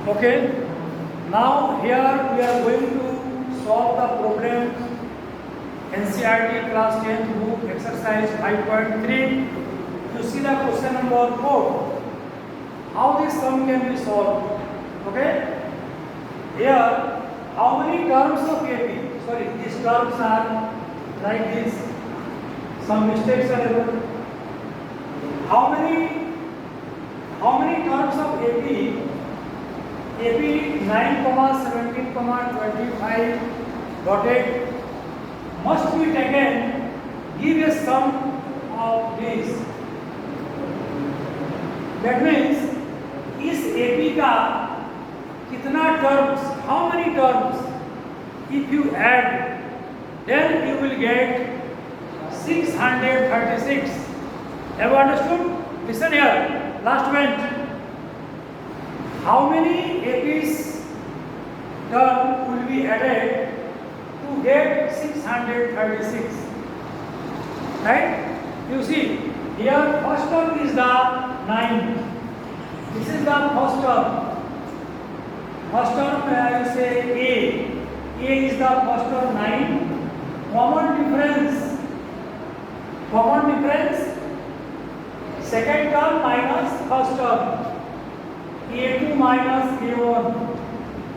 Okay. Now here we are going to solve the problem NCERT class 10th book exercise 5.3. You see the question number 4. How this sum can be solved? Okay. Here, how many terms of AP? Sorry, these terms are like this. Some mistakes are there. How many terms of AP? AP 9, 17, 25 dotted must be taken. Give a sum of these. That means इस AP का कितना terms, how many terms, if you add, then you will get 636. Have you understood? Listen here, last bench. How many AP's term will be added to get 636? Right? You see, here first term is the 9. This is the first term. First term, you say A. A is the first term 9. Common difference. Common difference. Second term minus first term. A2 minus A1.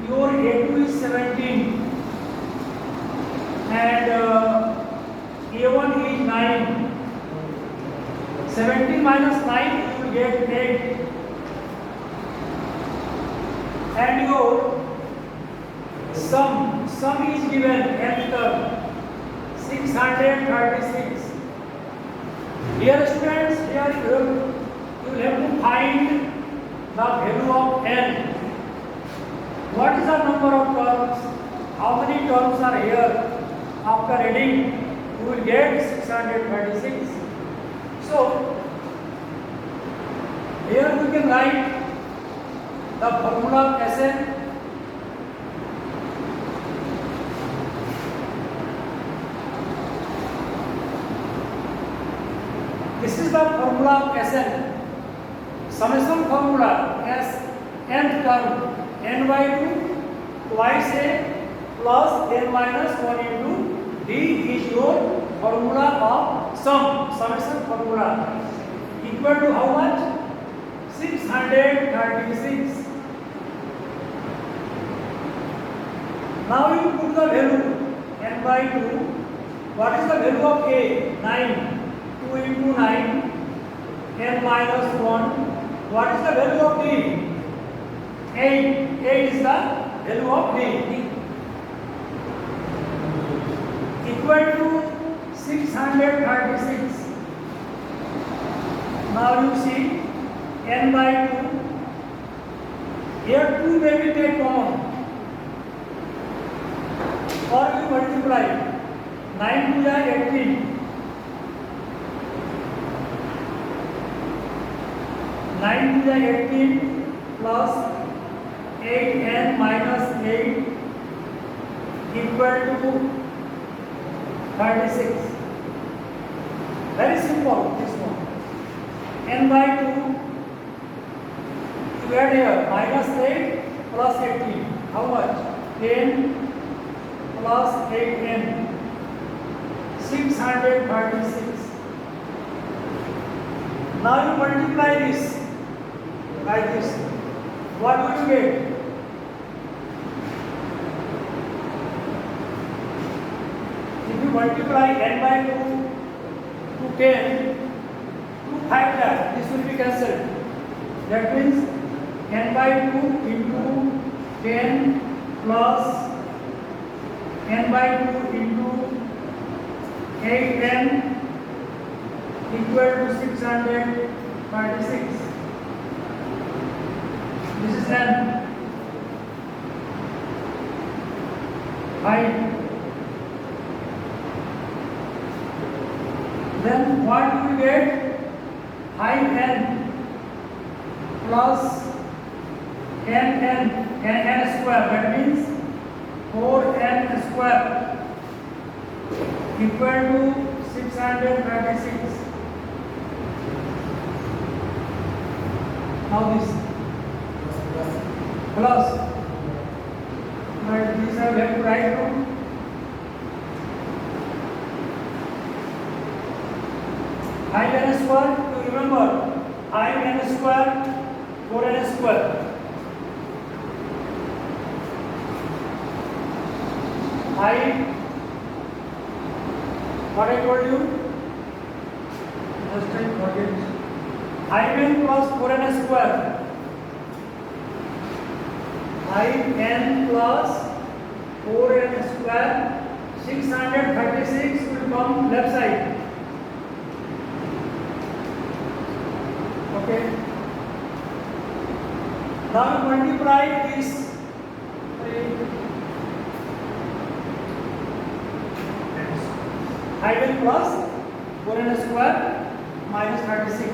Your A2 is 17. And A1 is 9. 17 minus 9, you will get 8. And your sum is given nth term 636. Dear students, here you will have to find the value of n. What is the number of terms? How many terms are here? After reading, you will get 636. So here we can write the formula of Sn. This is the formula of Sn. Summation formula as nth term n by 2 twice a plus n minus 1 into d is your formula of sum. Summation formula equal to how much? 636. Now you put the value n by 2. What is the value of a? 9. 2 into 9, n minus 1. What is the value of d? 8. 8 is the value of d. Equal to 636. Now you see n by 2. Here 2 may be taken common. Or you multiply 9 to the 18. 9 to the 18 plus 8n minus 8 equal to 36. Very simple, this one. N by 2, you add here minus 8 plus 18. How much? 10 plus 8n. 636. Now you multiply this by this. What will you get? If you multiply n by 2 to 10, to find that, this will be cancelled. That means n by 2 into 10 plus n by 2 into 8n equal to 636. This is n. Fine. Then what do we get? 5n plus n square. That means 4n square equal to 636. Now this plus, but these are left to right now. 5n square, to remember, 5n square, 4n square. 5, what I told you? Just I forget. 5n plus 4n square. 5n plus 4n square, 636 will come left side. Okay. Now multiply this 5n plus 4n square minus 36.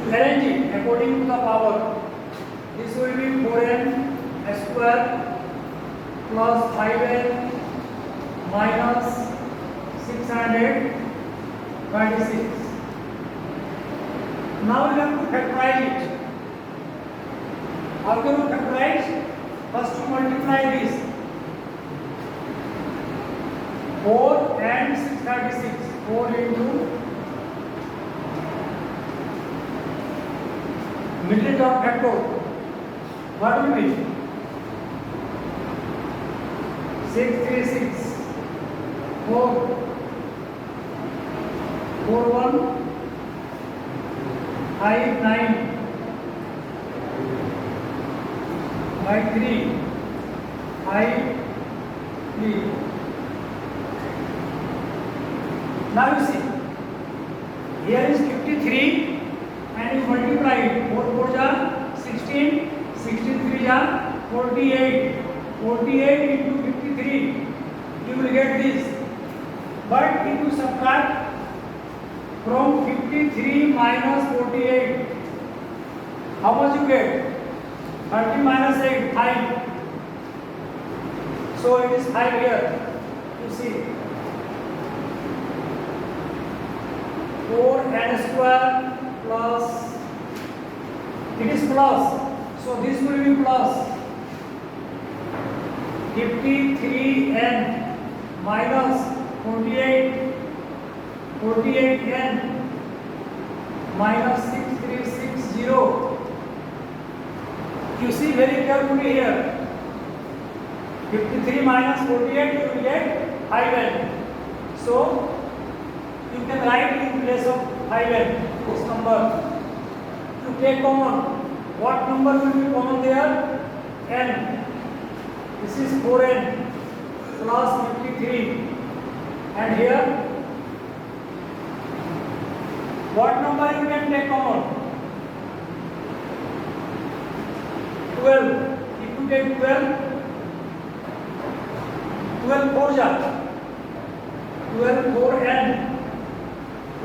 Arrange it according to the power. This will be 4n square plus 5n minus 626. Now we have to factorize it. How can we factorize? First to multiply this. 4 and 636. 4 into middle term factor. What will be? 636. 4. 4 1. 5 9. By 3. 5 3. Now you see, here is 53 and you multiply it. 4 4 ja 16, 63 ja 48. 48 into 53, you will get this. But if you subtract from 53 minus 48, how much you get? 30 minus 8, 5. So it is 5 here. You see. 4n square plus, it is plus, so this will be plus 53n minus 48n minus 6360. You see very carefully here. 53 minus 48, you will get 5n. So you can write in place of 5n this number. To take common, what number will be common there? N. This is 4n plus 53. And here, what number you can take common? 12. If you take 12, 12 4 ja 12 4n.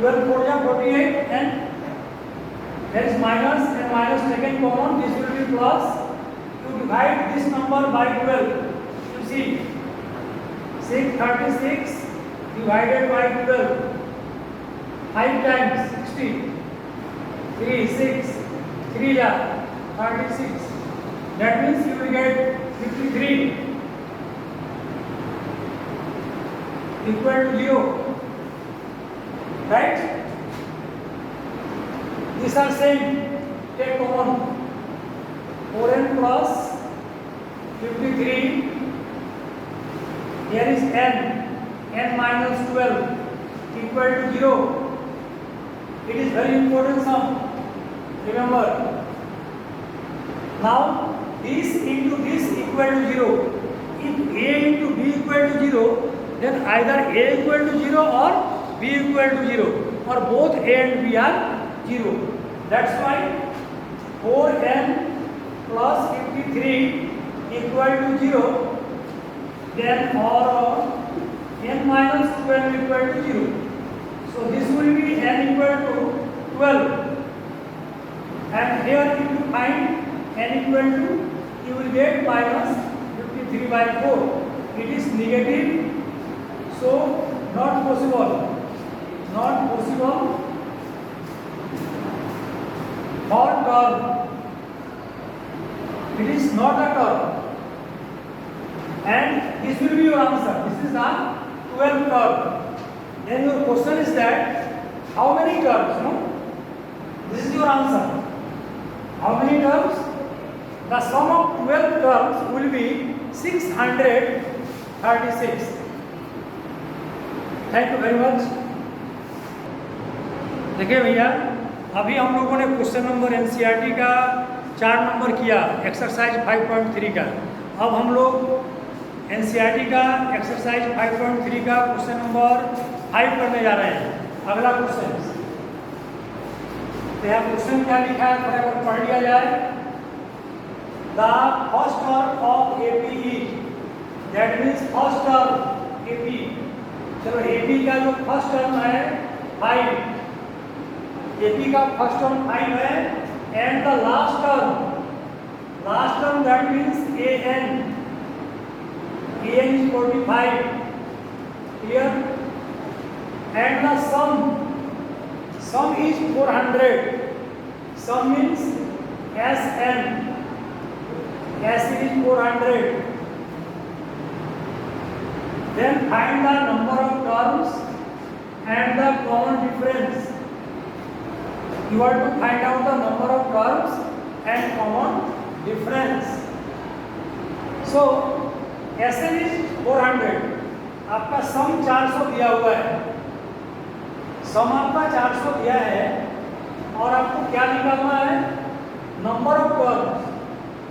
12 4 ja 48 and there is minus and minus taken common. This will be plus. You divide this number by 12. You see 636 divided by 12. 5 times 60. 3 6 3 ja 36. That means you will get 53 equal to 0. Right? These are same. Take common. 4n plus 53. Here is n. N minus 12 equal to 0. It is very important sum. Remember. Now this into this equal to 0. If a into b equal to 0, then either a equal to 0 or b equal to 0, or both a and b are 0. That's why 4n plus 53 equal to 0, then or n minus 12 equal to 0. So this will be n equal to 12. And here if you find n equal to, you will get minus 53 by 4. It is negative, so not possible. Not possible for term It is not a term. And this will be your answer. This is the 12th term. Then your question is that how many terms? No? This is your answer. How many terms? The sum of 12 terms will be 636. Thank you very much. देखिए भैया, अभी हम लोगों ने question number NCERT का 4 number किया, exercise 5.3 का। अब हम लोग एनसीईआरटी का एक्सरसाइज 5.3 का क्वेश्चन नंबर 5 करने जा रहे हैं। अगला क्वेश्चन, तो यहाँ क्वेश्चन क्या लिखा है थोड़ा अगर पढ़ लिया जाए। The first term of AP is, that means first term AP. चलो एपी का जो फर्स्ट टर्म है 5, एपी का फर्स्ट टर्म 5 है, and the last term that means n is 45, clear, and the sum is 400. Sum means Sn, S is 400. Then find the number of terms and the common difference. You have to find out the number of terms and common difference. So Sn is 400, आपका सम 400 दिया हुआ है, सम आपका 400 दिया है, और आपको क्या निकालना है? Number of terms.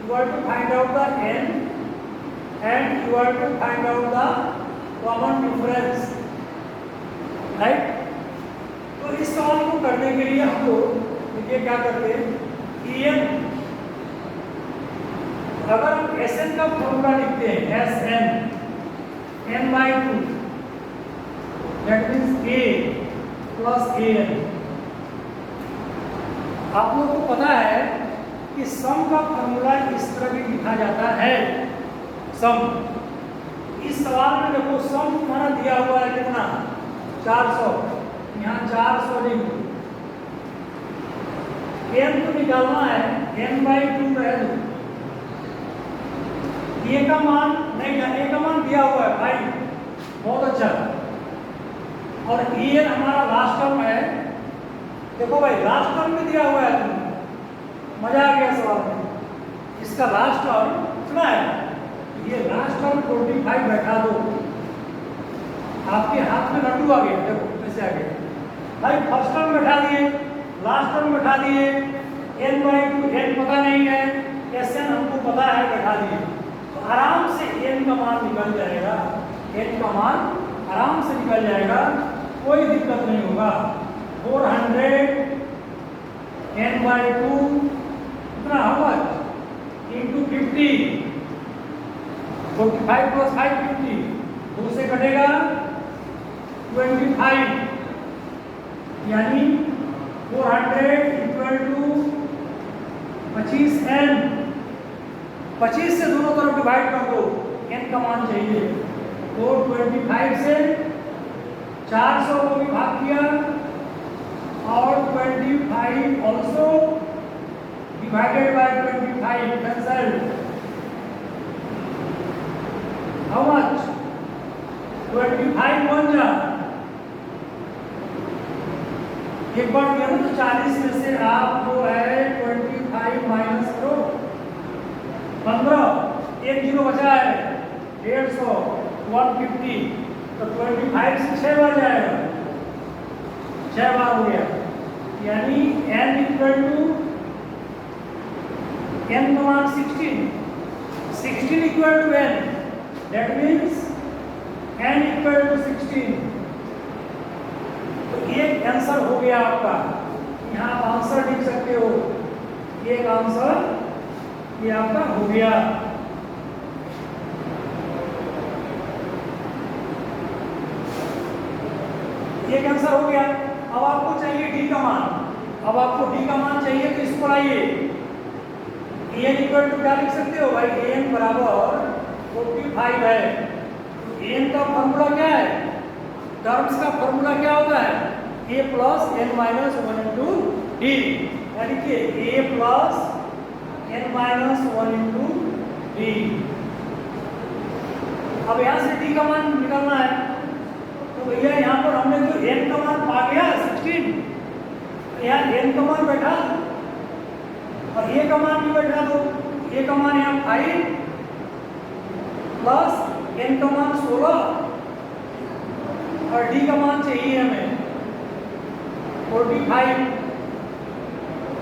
You have to find out the n and you have to find out the common difference, right. तो इस सवाल को करने के लिए हम लोग देखिए क्या करते हैं, en, अगर हम Sn का फॉर्मूला लिखते हैं Sn n/2, that means a plus an। आप लोगों को पता है कि सम का फॉर्मूला इस तरह भी लिखा जाता है। सम, इस सवाल में देखो सम तुम्हारा दिया हुआ है कितना? 400, यहाँ 400 लिख दो। n को निकालना है, n/2 रह दो। ए का मान नहीं, ए का मान दिया हुआ है भाई, बहुत अच्छा। और एन हमारा लास्ट टर्म है, देखो भाई लास्ट टर्म में दिया हुआ है, तुम्हें मजा आ गया सवाल में। इसका लास्ट टर्म कितना है? ये लास्ट टर्म 25 बैठा दो, आपके हाथ में लड्डू आ गया, देखो कैसे आ गया भाई। फर्स्ट टर्म बैठा दिए, लास्ट टर्म बैठा दिए, n/2, n पता नहीं है, Sn हमको पता है, बैठा दिए, आराम से n का मान निकल जाएगा, n का मान आराम से निकल जाएगा, कोई दिक्कत नहीं होगा। 400 n/2 कितना होगा? इंटू 50, 45 प्लस 5 50, 2 से कटेगा 25, यानी 400 इक्वल टू 25n। 25 से दोनों तरफ डिवाइड कर दो, n का मान चाहिए, तो 25 से 400 को भी भाग किया, और 25 also divided by 25 cancel. How much? 25 बन जा, एक बार किया ना, तो 40 में से आप जो है 25 माइनस करो, 15, एक जीरो बचा है, 150, 150, तो 25 से 6 बार जाएगा, 6 बार हो गया, यानी n इक्वल टू n का मान 16 equal to n, that means n equal to 16। तो एक आंसर हो गया आपका, यहाँ आप आंसर लिख सकते हो, एक आंसर ये आपका हो गया। एक आंसर हो गया। अब आपको चाहिए डी का मान, अब आपको डी का मान चाहिए, तो इसको लाइए, एन इक्वल टू क्या लिख सकते हो भाई? एन बराबर 45 है। एन का फॉर्मूला क्या है? टर्म्स का फॉर्मूला क्या होता है? A plus n minus 1 into d, यानी कि a plus n minus 1 into d. अब यहाँ से डी का मान निकालना है, तो भैया यहाँ पर हमने जो n का मान पा गया 16, यहाँ n का मान बैठा और a का मान भी बैठा, दो a का मान यहाँ 5 प्लस n का मान 16 और d का मान चाहिए हमें 45।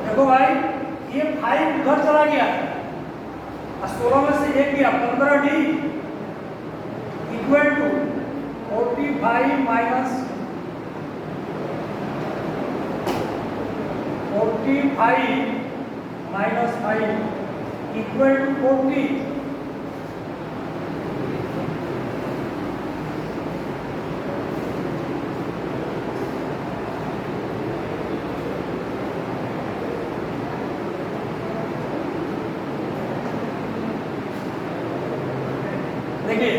देखो भाई ये 5 उधर चला गया और 16 में से 1 गया, 15d equal to 45 minus 5 equal to 40। देखिए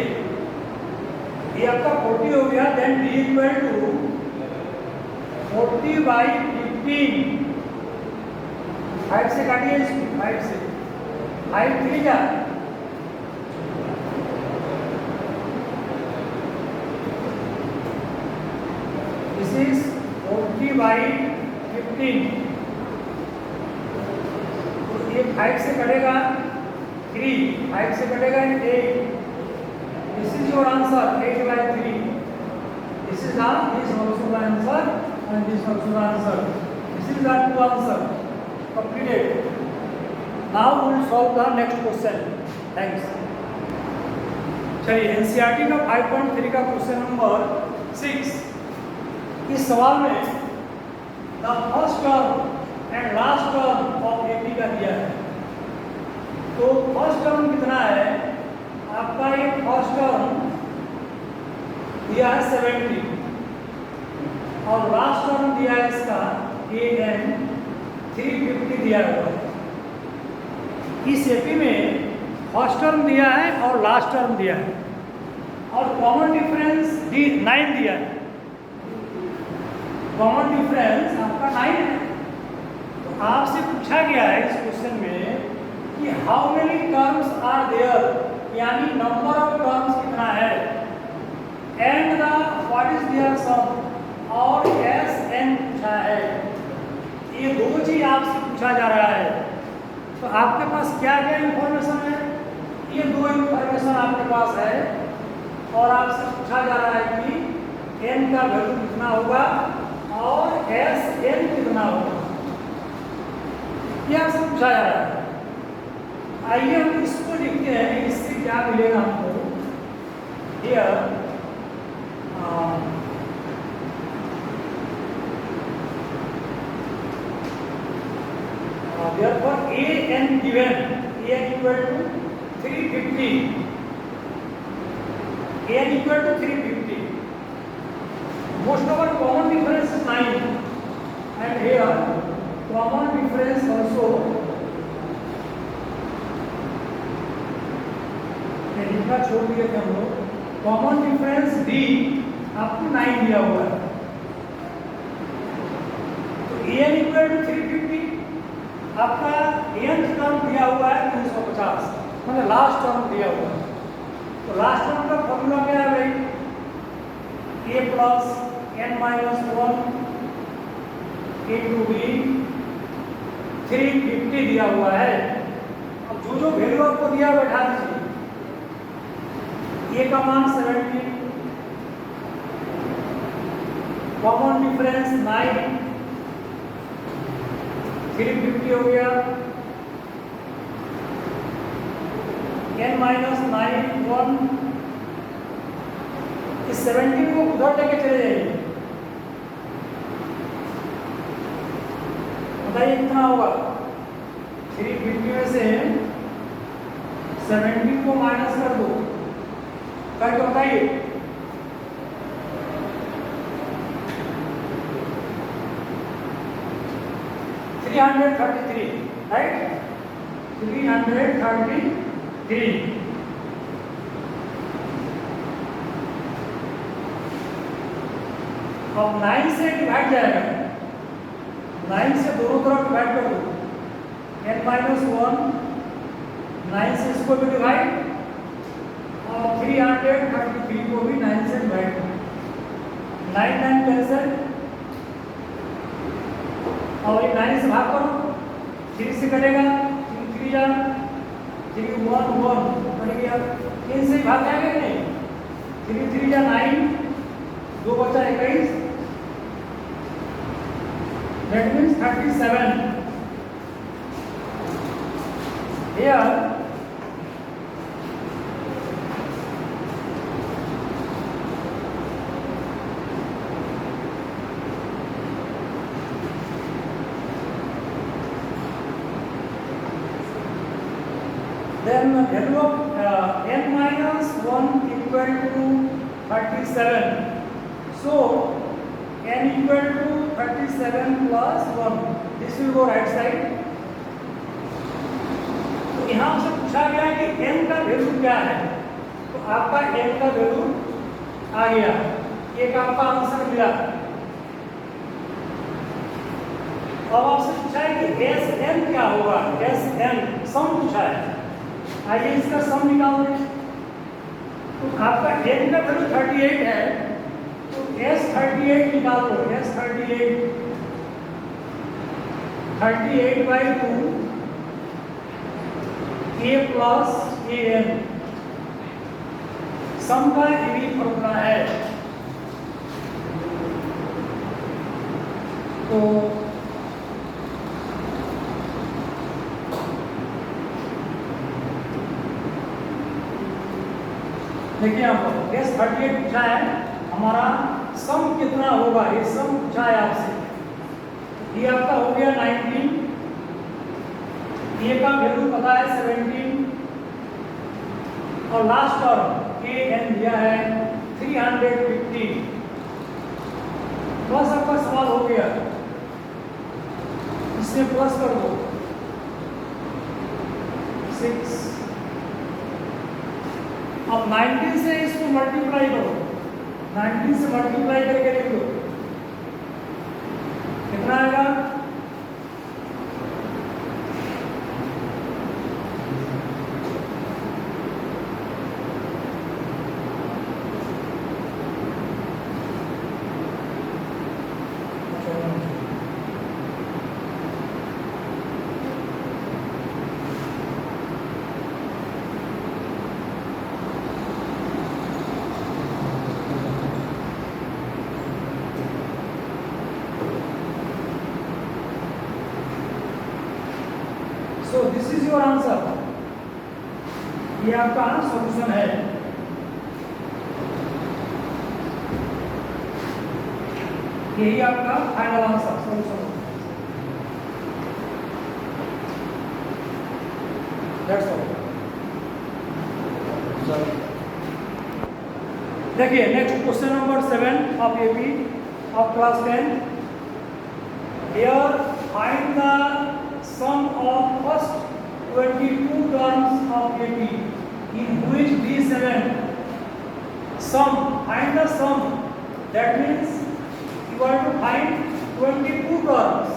ये आपका 40 हो गया, देन d इक्वल टू 40/15। 5 से काटिए इसको, 5 से 5 3 जा, दिस इज 40/15। तो ये 5 से कटेगा 3, 5 से कटेगा 8। This is your answer, 8/3. This is also the answer and this also the answer. This is the two answer completed. Now we will solve the next question. Thanks. चलिए NCERT का 5.3 का question number 6। इस सवाल में the first term and last term of AP का दिया है। तो फर्स्ट टर्म कितना है आपका, ये फर्स्ट टर्म दिया है 70 और लास्ट टर्म दिया है इसका an 350 दिया हुआ है। इस एपी में फर्स्ट टर्म दिया है और लास्ट टर्म दिया है और कॉमन डिफरेंस 9 दिया है। कॉमन डिफरेंस आपका 9 है। तो आपसे पूछा गया है इस क्वेश्चन में कि how many terms are there, यानी नंबर ऑफ टर्म्स कितना है, and the what is there sum और एस एन पूछा है। ये दो चीज आपसे पूछा जा रहा है। तो आपके पास क्या क्या इंफॉर्मेशन है, ये दो इंफॉर्मेशन आपके पास है और आपसे पूछा जा रहा है कि एन का वैल्यू कितना होगा और एस एन कितना होगा, ये आपसे पूछा जा रहा है। आइए हम इसको लिखते हैं, इससे क्या मिलेगा हमको। Here therefore an given, an equal to 350, an equal to 350. Most of our common difference is 9 and here common difference also लिखना छोड़ दिए थे हम लोग। कॉमन डिफरेंस डी आपको 9 दिया हुआ है। तो an इक्वल टू 350, आपका nth टर्म दिया हुआ है 350, मतलब लास्ट टर्म दिया हुआ है। तो लास्ट टर्म का फॉर्मूला क्या है भाई, a plus n minus 1 into b, 350 दिया हुआ है। अब जो जो वैल्यू आपको दिया बैठा दीजिए। ए का मान 70, कॉमन डिफरेंस 9, 350 हो गया, n माइनस 9 1, इस 70 को उधर लेके चले जाइए, बताइए कितना होगा। 350 में से 70 को माइनस कर दो, करके बताइए। 333, राइट, 333। अब 9 से डिवाइड जाएगा, 9 से दोनों तरफ डिवाइड कर दो, n-1 9 से इसको भी डिवाइड और 333 को भी 9 से डिवाइड। 9 9 कैंसिल और ये 9 से भाग करो, 3 से कटेगा, 3 3 जा 3 1 1 कट गया, 3 से भाग जाएगा कि नहीं, 3 3 जा 9, 2 बचा 21, that means 37. Here then value of n minus 1 equal to 37. So n equal to 37 plus 1. This will go right side. तो यहाँ से पूछा गया कि n का वैल्यू क्या है, तो आपका n का वैल्यू आ गया, एक आपका आंसर मिला। अब आपसे पूछा है कि Sn क्या होगा, Sn सम पूछा है, आइए इसका सम निकाल दें। तो आपका n का वैल्यू 38 है, तो S38 निकाल दो, S38 38/2 a प्लस an, सम का यही फॉर्मूला है। तो देखिए आपको S38 पूछा है, हमारा सम कितना होगा, ये सम पूछा है आपसे। ये आपका हो गया 19, ये का वैल्यू पता है 17 और लास्ट टर्म an दिया है 350। प्लस आपका सवाल हो गया, इससे प्लस कर दो 6। अब 19 से इसको मल्टीप्लाई करो, 19 से मल्टीप्लाई करके लिख दो, कितना आएगा, so this is your answer, ये आपका सॉल्यूशन है। यही आपका final answer solution. That's all. देखिए next question number 7 of AP of class 10। Here find the sum of first 22 terms of AP in which D7 sum, find the sum, that means you are to find 22 terms,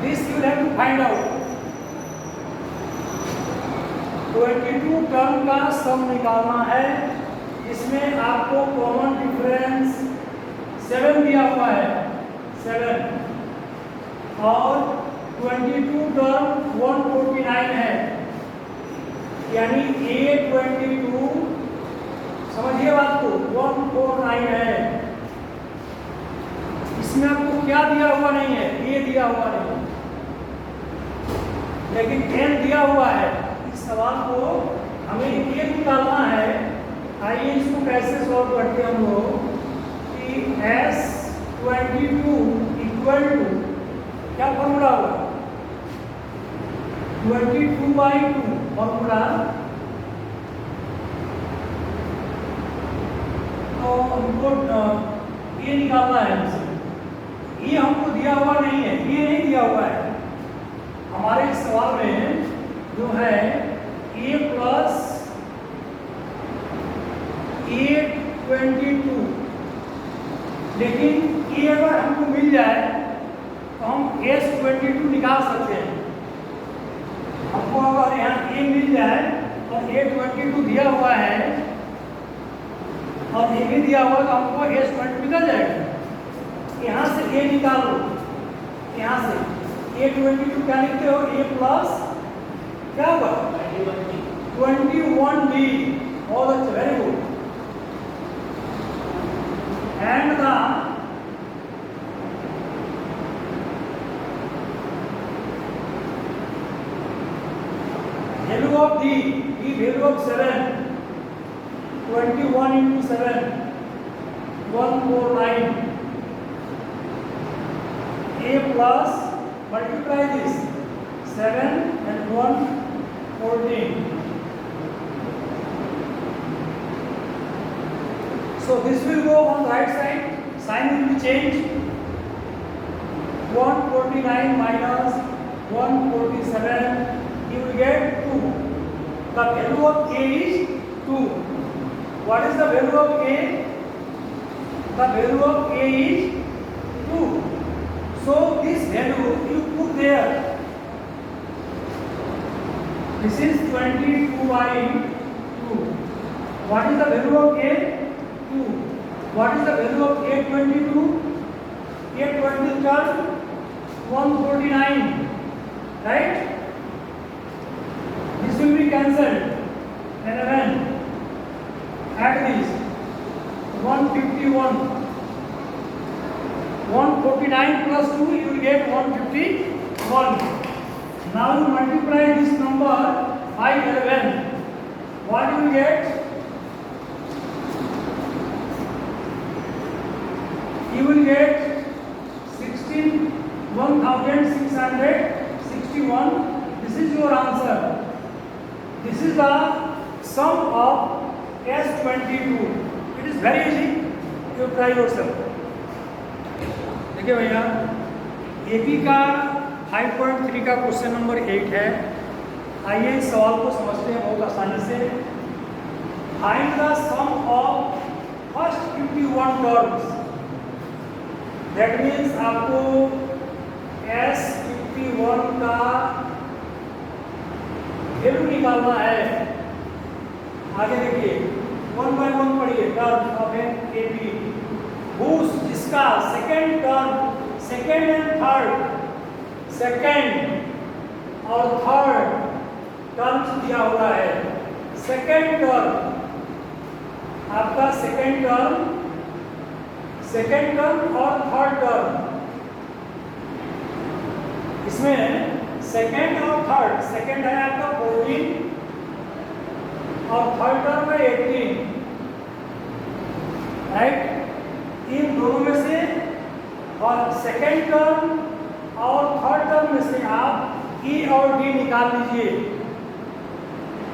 this you have to find out। 22 term का सम निकालना है, इसमें आपको common difference 7 दिया हुआ है, 7 और 22 term 149 है, यानी A22 समझिए बात को 149 है। इसमें आपको क्या दिया हुआ नहीं है, A दिया हुआ नहीं, लेकिन N दिया हुआ है। इस सवाल को हमें A निकालना है। आइए इसको कैसे सॉल्व करते हैं हम लोग कि S22 इक्वल टू क्या फॉर्मूला होगा, 22/2 फॉर्मूला। तो हमको ये निकालना है हमसे, ये हमको दिया हुआ नहीं है, ये नहीं दिया हुआ है हमारे इस सवाल में जो है A प्लस A22, लेकिन ये अगर हमको मिल जाए तो हम S22 निकाल सकते हैं। हमको अगर यहाँ ए मिल जाए और A22 दिया हुआ है और ए भी दिया हुआ तो हमको S20 निकल जाएगा। यहाँ से ए निकाल लो, यहाँ से A22 क्या लिखते हो, ए प्लस क्या होगा 21D। बहुत अच्छा, very good. And the value of D, the value of 7, 21 into 7, 149. A plus, multiply this, 7 and 1, 14. So this will go on the right side, sign will be changed. 149 minus 147. You will get 2. The value of A is 2. What is the value of A? The value of A is 2. So this value you put there. This is 22 by 2. What is the value of A? 2. What is the value of A22? A20 turn 149. Right? This will be cancelled. 11. Add this. 151. 149 plus 2, you will get 151. Now you multiply this number by 11. What you will get? You will get 1661. This is your answer. This is the sum of S22. It is very easy. You try yourself. देखिए भैया, AP का 5.3 का question number 8 है। आइए इस सवाल को समझते हैं बहुत आसानी से। Find the sum of first 51 terms. That means आपको S51 का वैल्यू निकालना है। आगे देखिए, 1 by 1 पढ़िए। टर्म ऑफ एपी हुज, जिसका second term, second and third, second और थर्ड टर्म्स दिया हुआ है। सेकेंड टर्म आपका सेकेंड टर्म और थर्ड टर्म, इसमें सेकेंड और थर्ड, सेकेंड है आपका 14 और थर्ड टर्म है 18, राइट। इन दोनों में से और सेकेंड टर्म और थर्ड टर्म में से आप E और D निकाल लीजिए।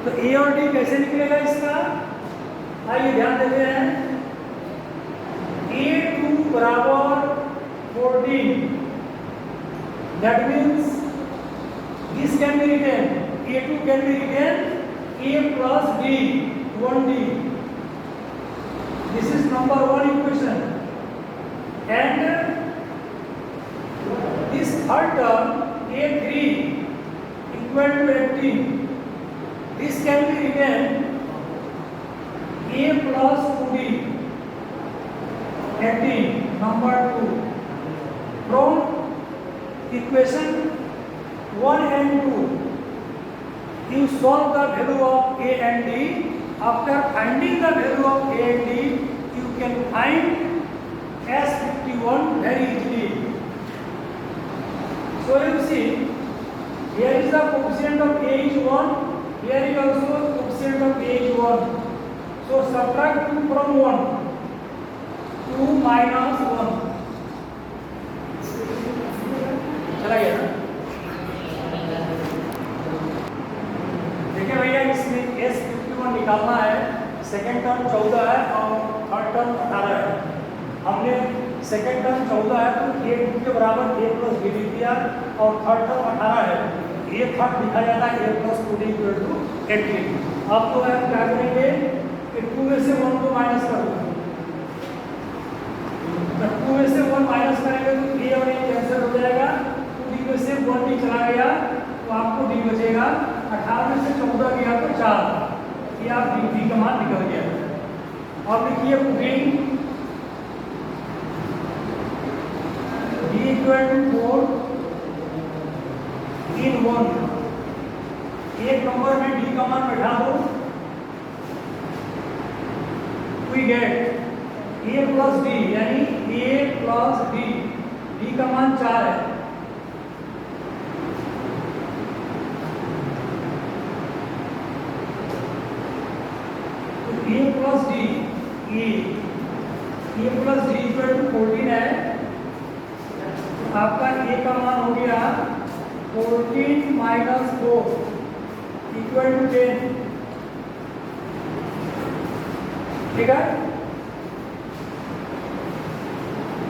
तो A और D कैसे निकलेगा इसका, आइए ध्यान देते हैं। A2 बराबर 14, that means this can be written, A2 can be written A plus D, 1D. This is number 1 equation. And this third term, A3 equal to 18. This can be written A plus 2D, 18, number 2. From equation 1 and 2, you solve the value of A and D. After finding the value of A and D, you can find S51 very easily. So you see, here is the coefficient of A is 1, here is also coefficient of A is 1. So subtract 2 from 1, 2 minus 1. चला गया ना? देखिए भैया, इसमें S51 निकालना है। Second term 14 है और थर्ड टर्म 18 है। हमने सेकेंड टर्म 14 है तो A2 के बराबर A प्लस B लिख दिया और थर्ड टर्म 18 है। A थर्ड लिखा जाता है A plus 2D equal to 18। अब तो आप क्या करेंगे कि 2 में से 1 को माइनस कर दो। जब 2 में से 1 माइनस करेंगे तो A और A कैंसिल हो जाएगा। 2D में से 1 भी चला गया तो आपको डी बचेगा। 18 में से 14 गया तो 4, ये आप डी का मान निकल गया। और लिखिए putting d equal to 4 in 1, एक नंबर में डी का मान बैठा दो, we get a plus d, यानी ए प्लस डी, डी का मान 4 है। तो a plus d, a plus d equal to 14 है। तो आपका ए का मान हो गया 14 माइनस 4 इक्वल टू 10, ठीक है।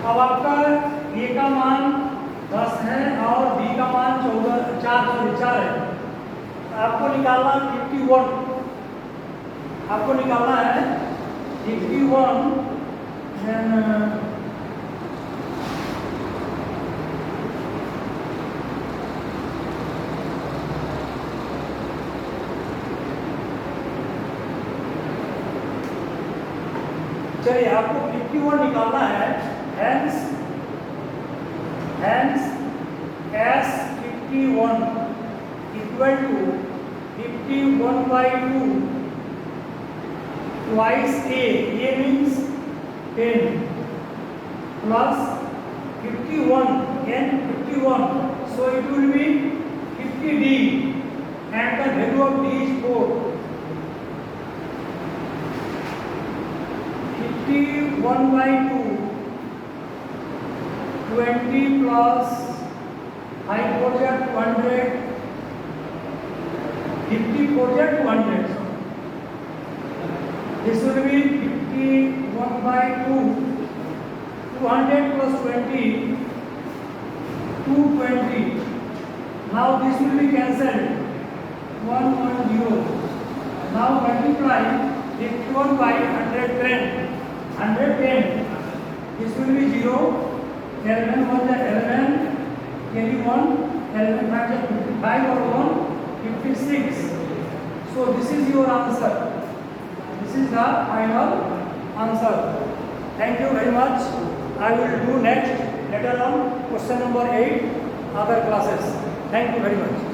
अब आपका ए का मान 10 है और बी का मान 4 है। आपको निकालना 51, आपको निकालना है 51, चलिए आपको 51 निकालना है। Hence S51 equal to 51/2 twice A means 10 plus 51 n 51, so it will be 50D and the value of D is 4. 51/2 20 plus 5 4 are 200, 50 4 are 200. This will be 51/2, 200 plus 20, 220. Now this will be cancelled, 110. Now multiply 51 by 110. 110. This will be 0. 11 1 is 11. Carry 1. 11 5 is 55 or 1 56. So this is your answer. This is the final answer. Thank you very much. I will do next later on question number 8 other classes. Thank you very much.